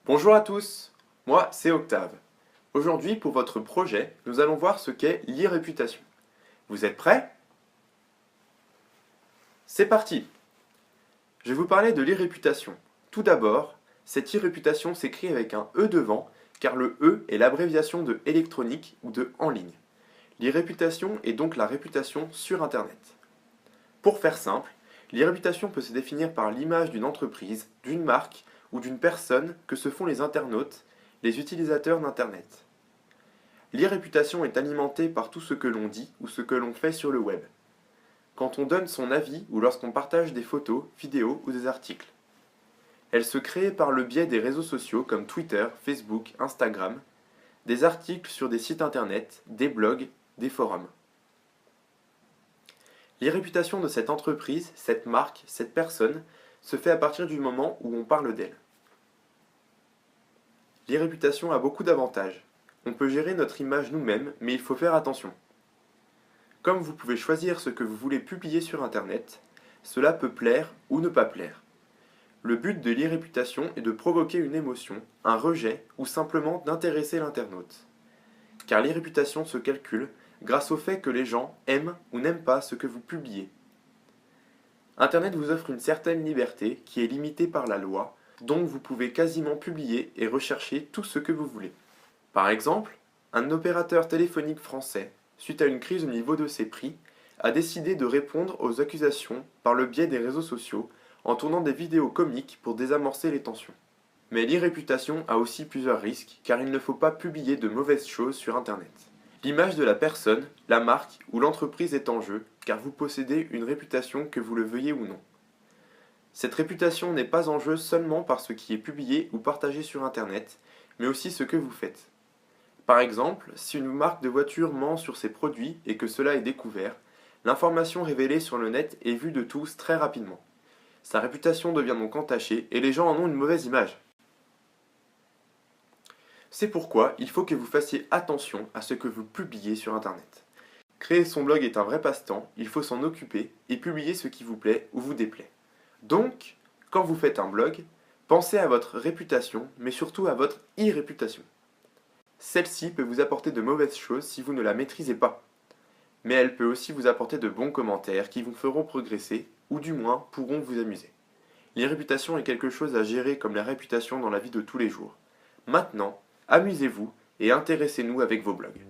Bonjour à tous, moi c'est Octave. Aujourd'hui pour votre projet, nous allons voir ce qu'est l'e-réputation. Vous êtes prêts? C'est parti! Je vais vous parler de l'e-réputation. Tout d'abord, cette e-réputation s'écrit avec un E devant car le E est l'abréviation de électronique ou de en ligne. L'e-réputation est donc la réputation sur Internet. Pour faire simple, l'e-réputation peut se définir par l'image d'une entreprise, d'une marque ou d'une personne que se font les internautes, les utilisateurs d'Internet. L'e-réputation est alimentée par tout ce que l'on dit ou ce que l'on fait sur le web. Quand on donne son avis ou lorsqu'on partage des photos, vidéos ou des articles. Elle se crée par le biais des réseaux sociaux comme Twitter, Facebook, Instagram, des articles sur des sites internet, des blogs, des forums. L'e-réputation de cette entreprise, cette marque, cette personne se fait à partir du moment où on parle d'elle. L'e-réputation a beaucoup d'avantages. On peut gérer notre image nous-mêmes, mais il faut faire attention. Comme vous pouvez choisir ce que vous voulez publier sur Internet, cela peut plaire ou ne pas plaire. Le but de l'e-réputation est de provoquer une émotion, un rejet ou simplement d'intéresser l'internaute. Car l'e-réputation se calcule grâce au fait que les gens aiment ou n'aiment pas ce que vous publiez. Internet vous offre une certaine liberté qui est limitée par la loi, donc vous pouvez quasiment publier et rechercher tout ce que vous voulez. Par exemple, un opérateur téléphonique français, suite à une crise au niveau de ses prix, a décidé de répondre aux accusations par le biais des réseaux sociaux en tournant des vidéos comiques pour désamorcer les tensions. Mais l'e-réputation a aussi plusieurs risques car il ne faut pas publier de mauvaises choses sur Internet. L'image de la personne, la marque ou l'entreprise est en jeu car vous possédez une réputation que vous le veuillez ou non. Cette réputation n'est pas en jeu seulement par ce qui est publié ou partagé sur Internet, mais aussi ce que vous faites. Par exemple, si une marque de voiture ment sur ses produits et que cela est découvert, l'information révélée sur le net est vue de tous très rapidement. Sa réputation devient donc entachée et les gens en ont une mauvaise image. C'est pourquoi il faut que vous fassiez attention à ce que vous publiez sur Internet. Créer son blog est un vrai passe-temps, il faut s'en occuper et publier ce qui vous plaît ou vous déplaît. Donc, quand vous faites un blog, pensez à votre réputation, mais surtout à votre e-réputation. Celle-ci peut vous apporter de mauvaises choses si vous ne la maîtrisez pas. Mais elle peut aussi vous apporter de bons commentaires qui vous feront progresser, ou du moins pourront vous amuser. L'e-réputation est quelque chose à gérer comme la réputation dans la vie de tous les jours. Maintenant, amusez-vous et intéressez-nous avec vos blogs.